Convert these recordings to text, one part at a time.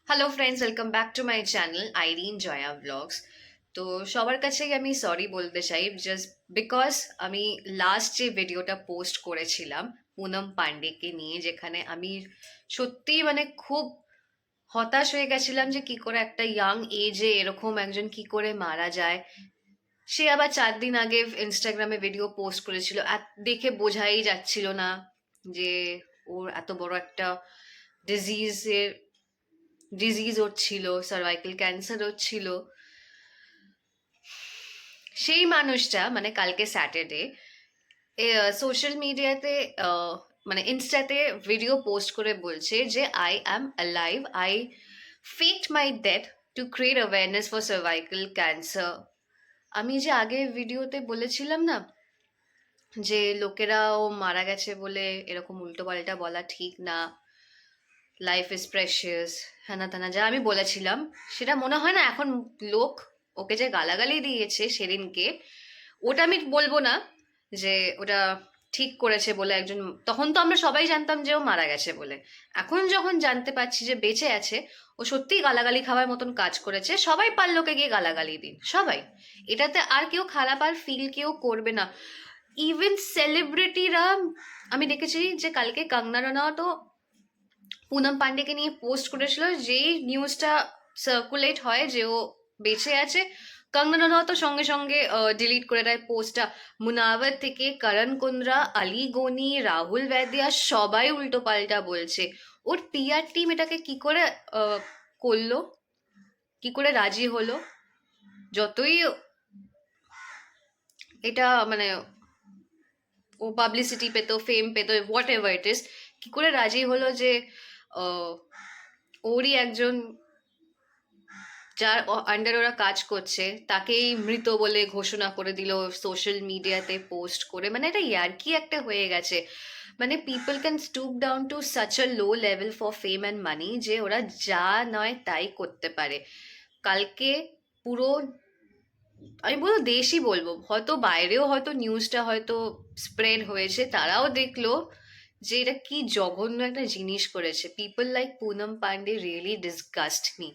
Hello friends, welcome back to my channel Irene Joya blogs. তো সবার কাছেই আমি সরি বলতে চাই, জাস্ট বিকজ আমি লাস্ট যে ভিডিওটা পোস্ট করেছিলাম পুনম পান্ডেকে নিয়ে, যেখানে আমি সত্যি মানে খুব হতাশ হয়ে গেছিলাম যে কি করে একটা ইয়াং এজে এরকম একজন কি করে মারা যায়। সে আবার 4 দিন আগে ইনস্টাগ্রামে ভিডিও পোস্ট করেছিল, দেখে বোঝাই যাচ্ছিল না যে ওর এত বড় একটা ডিজিজের ডিজিজ ওর ছিল, সার্ভাইকাল ক্যান্সার ওর ছিল। সেই মানুষটা মানে কালকে স্যাটারডে সোশ্যাল মিডিয়াতে মানে ইনস্টাতে ভিডিও পোস্ট করে বলছে যে I am alive, I faked my death to create awareness for cervical cancer. আমি যে আগে ভিডিওতে বলেছিলাম না যে লোকেরা ও মারা গেছে বলে এরকম উল্টো পাল্টা বলা ঠিক না, লাইফ ইজ প্রেশিয়াস, হ্যানা ত্যানা যা আমি বলেছিলাম, সেটা মনে হয় না এখন লোক ওকে যে গালাগালি দিয়েছে সেদিনকে, ওটা আমি বলবো না যে ওটা ঠিক করেছে বলে একজন। তখন তো আমরা সবাই জানতাম যে ও মারা গেছে বলে। এখন যখন জানতে পারছি যে বেঁচে আছে, ও সত্যিই গালাগালি খাওয়ার মতন কাজ করেছে। সবাই পারলোকে গিয়ে গালাগালি দিন, সবাই। এটাতে আর কেউ খারাপ আর ফিল কেউ করবে না। ইভেন সেলিব্রিটিরা, আমি দেখেছি যে কালকে কঙ্গনা রানাওয়াত পুনম পান্ডেকে নিয়ে পোস্ট করেছিল, যেই নিউজটা সার্কুলেট হয় যে ও বেঁচে আছে, কঙ্গনা রানাওয়াত সঙ্গে সঙ্গে ডিলিট করে দেয় পোস্টটা। মুনাওয়ার থেকে করণ কুন্দ্রা, আলী গনি, রাহুল বৈদ্যা সবাই উল্টো পাল্টা বলছে। ওর পিআর টিম এটাকে কি করে করলো, কি করে রাজি হলো? যতই এটা মানে ও পাবলিসিটি পেতো, ফেম পেতো, হোয়াট এভার ইট ইজ, কি করে রাজি হলো যে আহ, ওরই একজন যার আন্ডার ওরা কাজ করছে তাকেই মৃত বলে ঘোষণা করে দিল সোশ্যাল মিডিয়াতে পোস্ট করে। মানে এটা ইয়ার্কি একটা হয়ে গেছে। মানে people can stoop down to such a low level for fame and money যে ওরা যা নয় তাই করতে পারে। কালকে পুরো, আমি বলবো দেশই বলবো, হয়তো বাইরেও হয়তো নিউজটা হয়তো স্প্রেড হয়েছে, তারাও দেখলো যে এটা কি জঘন্য একটা জিনিস করেছে। People like Poonam Pandey really disgust me.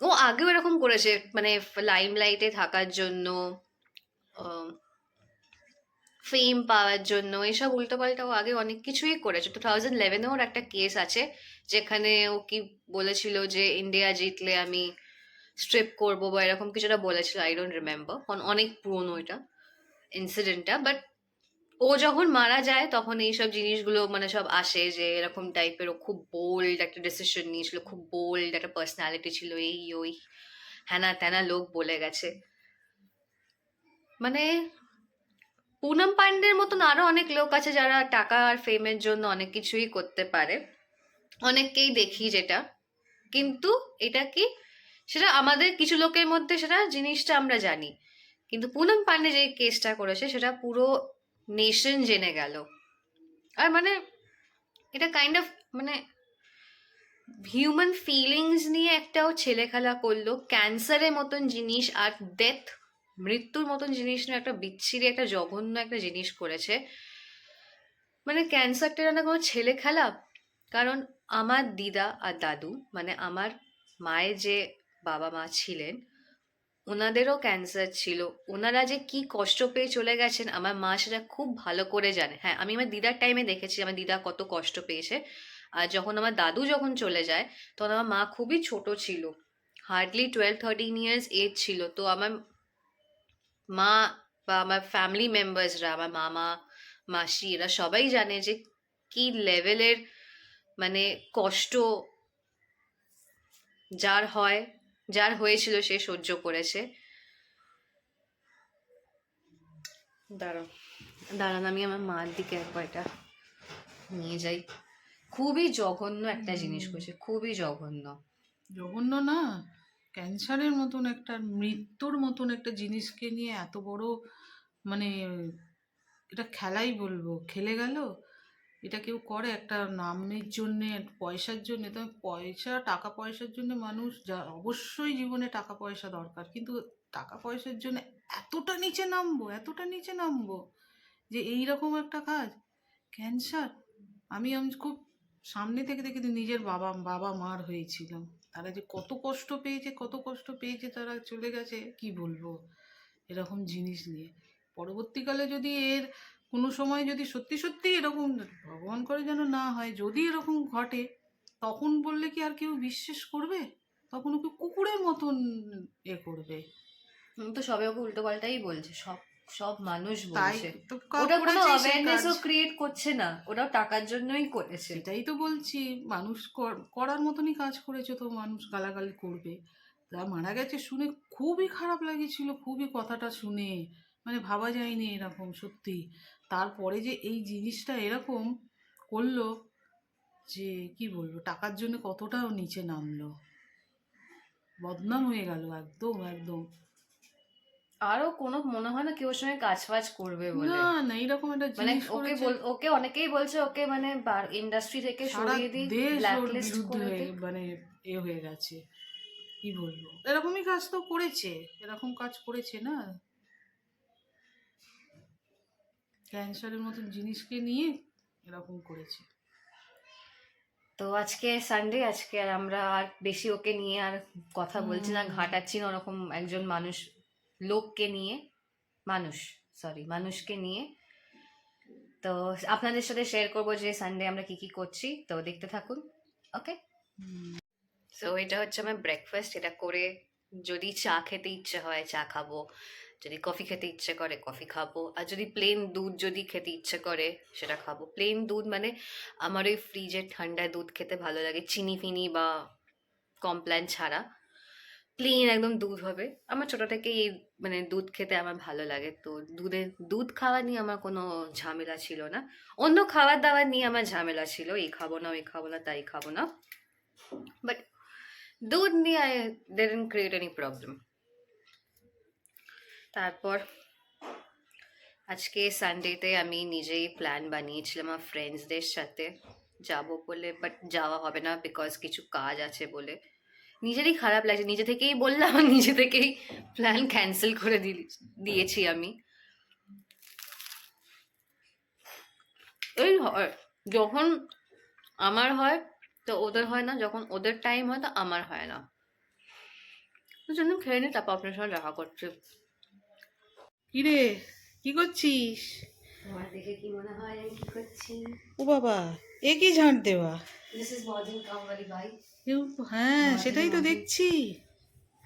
ও আগেও এরকম করেছে, মানে লাইমলাইটে থাকার জন্য, ফেম পাওয়ার জন্য, এসব উল্টোপাল্টা ও আগে অনেক কিছুই করেছে। 2011 ওর একটা কেস আছে যেখানে ও কি বলেছিল যে ইন্ডিয়া জিতলে আমি স্ট্রিপ করবো বা এরকম কিছুটা বলেছিল, আই ডোন্ট রিমেম্বার, অনেক পুরনো এটা ইনসিডেন্টটা। বাট ও যখন মারা যায় তখন এইসব জিনিসগুলো মানে সব আসে যে এরকম টাইপের ও খুব বোল্ড একটা ডিসিশন নিয়েছিল, খুব বোল্ড একটা পার্সোনালিটি ছিল, এই ওই হ্যানা ত্যানা লোক বলে গেছে। মানে পুনম পান্ডের মতন আরো অনেক লোক আছে যারা টাকা আর ফেমের জন্য অনেক কিছুই করতে পারে, অনেককেই দেখি যেটা। কিন্তু এটা কি, সেটা আমাদের কিছু লোকের মধ্যে সেটা জিনিসটা আমরা জানি, কিন্তু পুনম পান্ডে যে কেসটা করেছে সেটা পুরো নেশন জেনে গেল। আর মানে এটা কাইন্ড অফ মানে হিউম্যান ফিলিংস নিয়ে একটাও ছেলে খেলা করলো, ক্যান্সারের মতন জিনিস আর ডেথ, মৃত্যুর মতন জিনিস নিয়ে একটা বিচ্ছিরি একটা জঘন্য একটা জিনিস করেছে। মানে ক্যান্সারটা না কোনো ছেলে খেলা। কারণ আমার দিদা আর দাদু, মানে আমার মায়ের যে বাবা মা ছিলেন, ওনাদেরও ক্যান্সার ছিল। ওনারা যে কি কষ্ট পেয়ে চলে গেছেন আমার মা সেটা খুব ভালো করে জানে। হ্যাঁ, আমি আমার দিদার টাইমে দেখেছি আমার দিদা কত কষ্ট পেয়েছে। আর যখন আমার দাদু যখন চলে যায় তখন আমার মা খুবই ছোট ছিল, হার্ডলি 12-13 ইয়ার্স এজ ছিল। তো আমার মা বা আমার ফ্যামিলি মেম্বার্সরা, আমার মামা মাসি, এরা সবাই জানে যে কি লেভেলের মানে কষ্ট যার হয়, যার হয়েছিল সে সহ্য করেছে। দাঁড়াও, দাঁড়ান আমি আমার মার দিকে একবার এটা নিয়ে যাই। খুবই জঘন্য একটা জিনিস করছে, খুবই জঘন্য। জঘন্য না, ক্যান্সারের মতন একটা মৃত্যুর মতন একটা জিনিসকে নিয়ে এত বড়, মানে এটা খেলাই বলবো, খেলে গেল। এটা কেউ করে একটা নামের জন্যে, পয়সার জন্যে। তো পয়সা, টাকা পয়সার জন্য মানুষ যা, অবশ্যই জীবনে টাকা পয়সা দরকার, কিন্তু টাকা পয়সার জন্য এতটা নিচে নামবো, এতটা নিচে নামবো যে এই রকম একটা কাজ। ক্যান্সার, আমি খুব সামনে থেকে দেখে নিজের বাবা বাবা মার হয়েছিলাম, তারা যে কত কষ্ট পেয়েছে তারা চলে গেছে, কি বলবো এরকম জিনিস নিয়ে। পরবর্তীকালে যদি এর কোনো সময় যদি সত্যি সত্যি এরকম, ভগবান করে যেন না হয়, যদি এরকম ঘটে, তখন বললে কি আর কেউ বিশ্বাস করবে? তখন ওকে কুকুরের মতন করবে। তো সবে ওকে উল্টো পাল্টাই বলছে, সব সব মানুষ তাই বলছে। তো ওটা কোনো করেছে সে অ্যাওয়ারনেসও কাজ। ক্রিয়েট করছে না, ওটাও টাকার জন্যই করেছে। সেটাই তো বলছি, মানুষ করার মতনই কাজ করেছে, তো মানুষ গালাগালি করবে। তা মারা গেছে শুনে খুবই খারাপ লাগেছিল, খুবই কথাটা শুনে, মানে ভাবা যায়নি এরকম সত্যি। তারপরে যে এই জিনিসটা এরকম করলো, যে কি বলবো, টাকার জন্য কতটাও নিচে নামলো, বদনাম হয়ে গেল একদম একদম। আরো কোনো মনে হয় না কেউ ওর সঙ্গে কাজ ফাজ করবে বলে। না না, এরকম একটা মানে জিনিস ওকে করেছে, ওকে অনেকেই বলছে ওকে মানে ইন্ডাস্ট্রি থেকে সারা সরিয়ে দিই, দেশ ওর ব্ল্যাকলিস্ট বিরুদ্ধে করে হয়ে দিই। মানে হয়ে গেছে, কি বলবো, এরকমই কাজ তো করেছে, এরকম কাজ করেছে না, ক্যান্সারের মতন জিনিসকে নিয়ে এরকম করেছে। তো আজকে সানডে, আজকে আর আমরা আর বেশি ওকে নিয়ে আর কথা বলছি না, ঘাটাচ্ছি না ওরকম একজন লোককে নিয়ে, মানুষকে নিয়ে। তো আপনাদের সাথে শেয়ার করবো যে সানডে আমরা কি কি করছি, তো দেখতে থাকুন। ওকে, সো এটা হচ্ছে আমার ব্রেকফাস্ট। এটা করে যদি চা খেতে ইচ্ছে হয় চা খাবো, যদি কফি খেতে ইচ্ছে করে কফি খাবো, আর যদি প্লেন দুধ যদি খেতে ইচ্ছে করে সেটা খাবো। প্লেন দুধ মানে আমার ওই ফ্রিজের ঠান্ডা দুধ খেতে ভালো লাগে, চিনি ফিনি বা কমপ্ল্যান ছাড়া প্লেন একদম দুধ হবে। আমার ছোট থেকেই এই মানে দুধ খেতে আমার ভালো লাগে, তো দুধ খাওয়া নিয়ে আমার কোনো ঝামেলা ছিল না। অন্য খাবার দাবার নিয়ে আমার ঝামেলা ছিল, এই খাবো না ওই খাবো না তাই খাবো না, বাট দুধ নিয়ে I didn't create any problem. তারপর আজকে সানডেতে আমি নিজেই প্ল্যান বানিয়েছিলাম আমার ফ্রেন্ডসদের সাথে যাব বলে, বাট যাওয়া হবে না বিকজ কিছু কাজ আছে বলে। নিজেরই খারাপ লাগছে, নিজে থেকেই বললাম, নিজে থেকেই প্ল্যান ক্যান্সেল করে দিয়েছি আমি। এই হয় যখন আমার হয় তো ওদের হয় না, যখন ওদের টাইম হয় তো আমার হয় না, ওই জন্য খেয়ে নি, তারপর আপনার সঙ্গে দেখা করছি। কিরে, কি করছিস? তোমার দেখে কি মনে হয় আমি কি করছি? ও বাবা, এ কি ঝাঁট দেওয়া? দিস ইজ মর্নিং কামওয়ালি বাই। হ্যাঁ, মর্নিং সেটাই তো মর্নিং দেখছি।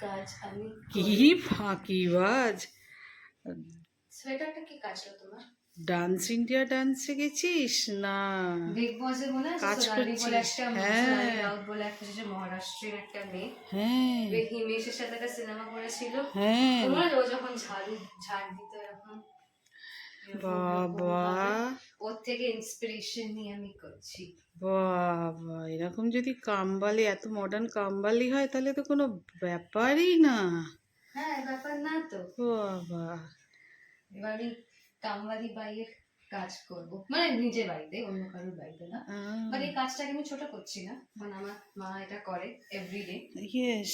কাজ আমি কি করি। ফাঁকিবাজ! সোয়েটারটা কি কাচলো তোমার? ডান্স ইন্ডিয়া ডান্সে গেছিস না? বিগ বসে মনে আছে কাজ সোনালি বলে করছিস? একটা, সোনালি হ্যাঁ রাউত বলে একটা, যে মহারাষ্ট্রের একটা মেয়ে, হ্যাঁ ওই হিমেশের সাথে একটা সিনেমা করেছিল। হ্যাঁ। তোমার ও যখন ঝাড় দিত এরকম বাবা ওর থেকে ইন্সপিরেশন নিয়ে আমি করছি। বাবা, এরকম যদি কামবালি, এত মডার্ন কামবালি হয় তাহলে তো কোনো ব্যাপারই না। হ্যাঁ, ব্যাপার না তো। বাবা, এবার আমি কামওয়ালি বাইয়ের কাজ করব, মানে নিজের বাড়িতে, অন্য কারোর বাড়িতে না। বাট এই কাজটাকে আমি ছোট করছি না, মানে আমার মা এটা করে এভরিডে, ইয়েস।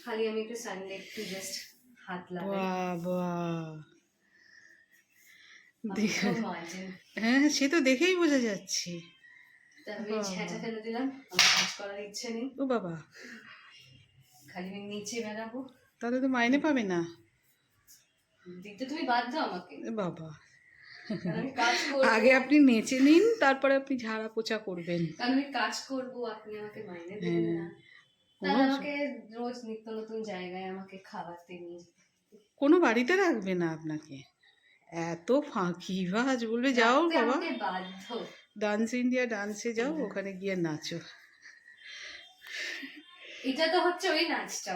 খালি আমি একটু সানডে একটু জাস্ট হাত লাগাই। বাবা, আমি খুব মার্জিন। হ্যাঁ সে তো দেখেই বোঝা যাচ্ছে। তারপরে ঝেঁটা ফেলে দিলাম, আমার কাজ করার ইচ্ছে নেই, ও বাবা, খালি আমি নিচে বেড়াবো। তাহলে তো মাইনে পাবে না। দিতে তুমি বাধ্য আমাকে, এ বাবা, কারণ আমি কাজ করবো। আগে আপনি নেচে নিন, তারপরে আপনি ঝাড়া পোছা করবেন। কারণ আমি কাজ করবো, আপনি আমাকে মাইনে দেবেন না, তাহলে আমাকে রোজ নিত্য নতুন জায়গায় আমাকে খাওয়াতে নিয়ে যেতে। কোনো বাড়িতে রাখবে না আপনাকে, এত ফাঁকিবাজ, বলবে যাও রাখতে বাবা আমাকে বাধ্য। ডান্স ইন্ডিয়া ডান্সে যাও, ওখানে গিয়ে নাচো। এটা তো হচ্ছে ওই নাচটা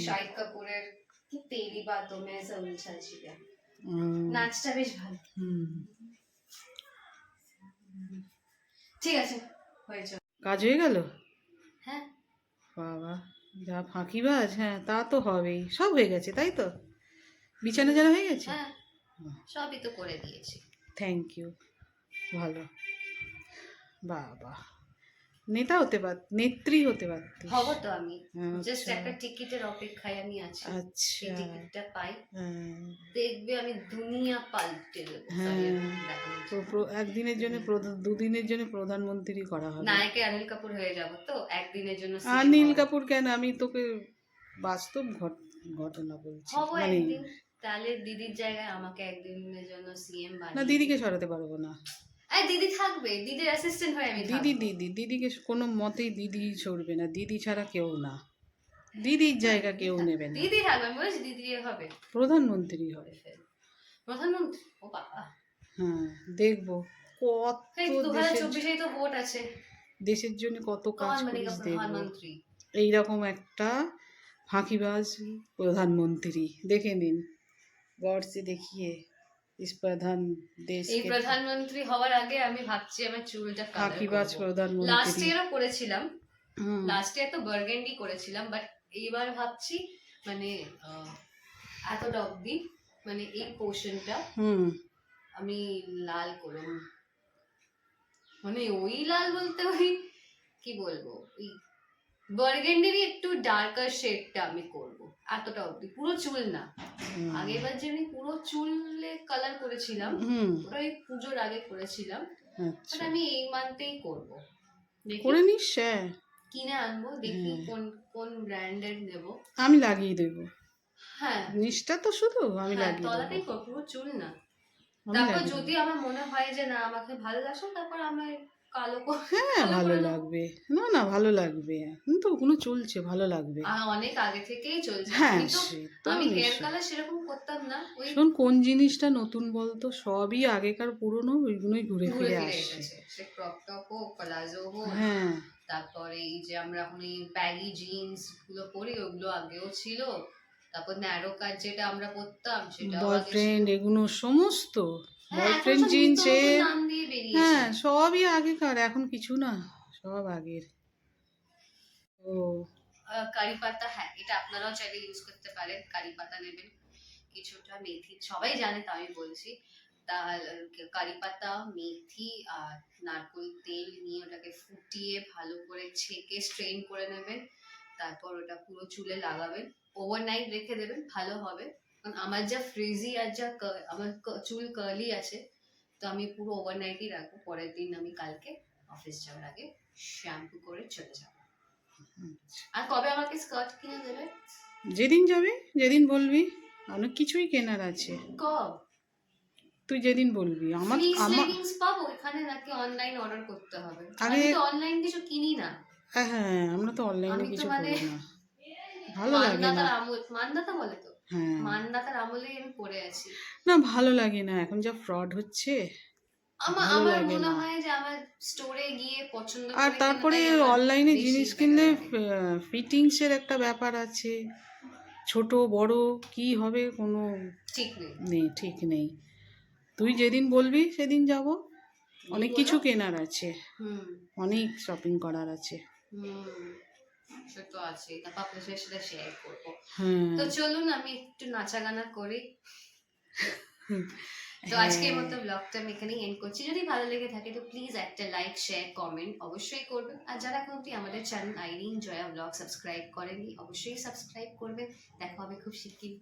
শাহিদ কাপুরের, কি তেরি বাতোं में ऐसा उलझा छिपा, নাচটা বেশ ভালো। ঠিক আছে, হয়েছে। কাজ হয়ে গেল? হ্যাঁ বাবা, যা ফাঁকিবাজ! হ্যাঁ তা তো হবেই, সব হয়ে গেছে তাই তো? বিছানা জানা হয়ে গেছে? হ্যাঁ, সবই তো করে দিয়েছি। থ্যাংক ইউ, ভালো। বাবা, নেতা হতে পার, নেত্রী হতে পারতিস। হব তো আমি, জাস্ট আচ্ছা একটা টিকিটের অপেক্ষায় আমি আছি। সেই আচ্ছা। টিকিটটা পাই, হ্যাঁ দেখবে আমি দুনিয়া পাল্টে দেবো। সরি, হ্যাঁ, আমি দেখানোর জন্য। একদিনের জন্য দুদিনের জন্য প্রধানমন্ত্রী করা হবে। নায়কে অনিল কাপুর হয়ে যাব তো, একদিনের জন্য আর সিএম নীল হব। কাপুর কেন, আমি তোকে বাস্তব ঘটনা বলছি, হব মানে একদিন, তাহলে দিদির জায়গায় আমাকে একদিনের জন্য সিএম না বানিয়ে দিদিকে দিন। সরাতে পারবো না। এই দিদি থাকবে, দিদির অ্যাসিস্ট্যান্ট হয়ে আমি দিদি থাকবো। দিদিকে কোনো মতেই দিদি সরবে না, দিদি ছাড়া কেউ না, দিদির জায়গা কেউ নেবে না, দিদি থাকবে, আমি বলছি দিদি হবে। প্রধানমন্ত্রী হবে। প্রধানমন্ত্রী, ও বাবা, হ্যাঁ দেখবো কত এই দেশের 2024 তো ভোট আছে। দেশের জন্য কত কাজ कौन बनेगा করিস দেখবো। प्रधानमंत्री? এইরকম একটা ফাঁকিবাজ প্রধানমন্ত্রী দেখে নিন, গডসে দেখিয়ে ইস প্রধান এই দেশকে প্রধানমন্ত্রী হওয়ার আগে আমি ভাবছি আমার চুলটা কালার ফাঁকিবাজ করব। লাস্ট প্রধানমন্ত্রী। ইয়ারও করেছিলাম, হুম লাস্ট ইয়ার তো বার্গেন্ডি করেছিলাম, বাট এইবার ভাবছি মানে এতটা অবধি, মানে এই পোর্শনটা হুম আমি লাল করব। মানে ওই লাল বলতে ওই কি বলবো, ওই বার্গেন্ডিরই একটু ডার্কার শেডটা আমি করব, এতটা অবধি, পুরো চুল না। হুম, আগেরবার যে আমি পুরো চুলে কালার করেছিলাম, হুম ওটা ওই পুজোর আগে করেছিলাম, বাট আচ্ছা আমি এই মান্থেই করব। দেখি করে নিস। হ্যাঁ কিনে আনবো, দেখি হ্যাঁ। কোন কোন ব্র্যান্ডের নেব। আমি লাগিয়ে দেবো, হ্যাঁ নিচটা তো শুধু আমি হ্যাঁ, লাগিয়ে দেবো, তলাটাই করবো, পুরো চুল না। আমি তারপর লাগিয়ে যদি দেবো। আমার মনে হয় যে না আমাকে ভালো লাগছে, তারপর আমার কালো হ্যাঁ কালো ভালো করে নেবো। লাগবে, না না ভালো লাগবে, এখন তো ওগুলো চলছে, ভালো লাগবে। অনেক আগে থেকেই চলছে। হ্যাঁ আমি তো সে তো আমি হেয়ার নিশ্চয়ই। কালার সেরকম করতাম না, ওই শোন কোন জিনিসটা নতুন বলতো, সবই আগেকার পুরনো, ওইগুলোই ঘুরে ঘুরে ফিরে ফিরে আসছে। এসেছে, সে ক্রপ টপ হোক, প্লাজো হোক, হ্যাঁ তারপরে এই যে আমরা এখন এই ব্যাগি জিন্স গুলো পরি, ওগুলো আগেও ছিল। তারপর ন্যারো কাট যেটা আমরা পরতাম, সেটাও আগে ছিল। বয়ফ্রেন্ড এগুলো সমস্ত, হ্যাঁ, এখন বয়ফ্রেন্ড সব জিন্স নিত্য নতুন নাম দিয়ে বেরিয়েছে। হ্যাঁ সবই আগেকার, এখন কিছু না, সব আগের। ও কারি পাতা, হ্যাঁ এটা আপনারাও চাইলে ইউজ করতে পারেন। কারি পাতা নেবেন, কিছুটা মেথি, সবাই জানে তা আমি বলছি। তার কারি পাতা, মেথি আর নারকেল তেল নিয়ে ওটাকে ফুটিয়ে ভালো করে ছেঁকে স্ট্রেন করে নেবেন। তারপর ওটা পুরো চুলে লাগাবেন, ওভারনাইট রেখে দেবেন, ভালো হবে। কারণ আমার যা ফ্রিজি আর যা আমার চুল কার্লি আছে, তো আমি পুরো ওভারনাইটই রাখবো। পরের দিন আমি কালকে অফিস যাওয়ার আগে শ্যাম্পু করে চলে যাব। আর কবে আমাকে স্কার্ট কিনে দেবে? যেদিন যাবে, যেদিন বলবি, অনেক কিছুই কেনার আছে, কব? তুই যেদিন বলবি। আমার ফ্লিস আমার লেগিংস পাবো এখানে, নাকি অনলাইন অর্ডার করতে হবে? আগে আমি তো অনলাইন কিছু কিনি না। হ্যাঁ আমরা তো অনলাইনে আমি তো কিছু মানে করি না, ভালো লাগে না। মানদাতার আমল, মানদাতা বলে তো, হ্যাঁ মানদাতার আমলেই আমি পড়ে আছি। না ভালো লাগে না, এখন যা ফ্রড হচ্ছে, ভালো আমার লাগে মনে না। হয় যে আমার স্টোরে গিয়ে পছন্দ আর করে তারপরে কেনাটাই আমার অনলাইনে বেশি জিনিস better কিনলে লাগে। ফিটিংসের একটা ব্যাপার আছে, ছোট বড় কি হবে কোনো ঠিক নেই। নেই, ঠিক নেই। তুই যেদিন বলবি সেদিন যাব, অনেক বলো। কিছু কেনার আছে, হুম অনেক শপিং করার আছে। হুম, সে তো আছে, তারপর আপনার সাথে সেটা শেয়ার করবো। হ্যাঁ তো চলুন আমি একটু নাচা গানা করি। তো হ্যাঁ আজকের মতো ব্লগটা আমি এখানেই এন্ড করছি। যদি ভালো লেগে থাকে তো প্লিজ একটা লাইক, শেয়ার, কমেন্ট অবশ্যই করবেন। আর যারা এখন অব্দি আমাদের channel Irene Joya blog subscribe করেনি, অবশ্যই সাবস্ক্রাইব করবেন। দেখা হবে খুব শিগগিরই।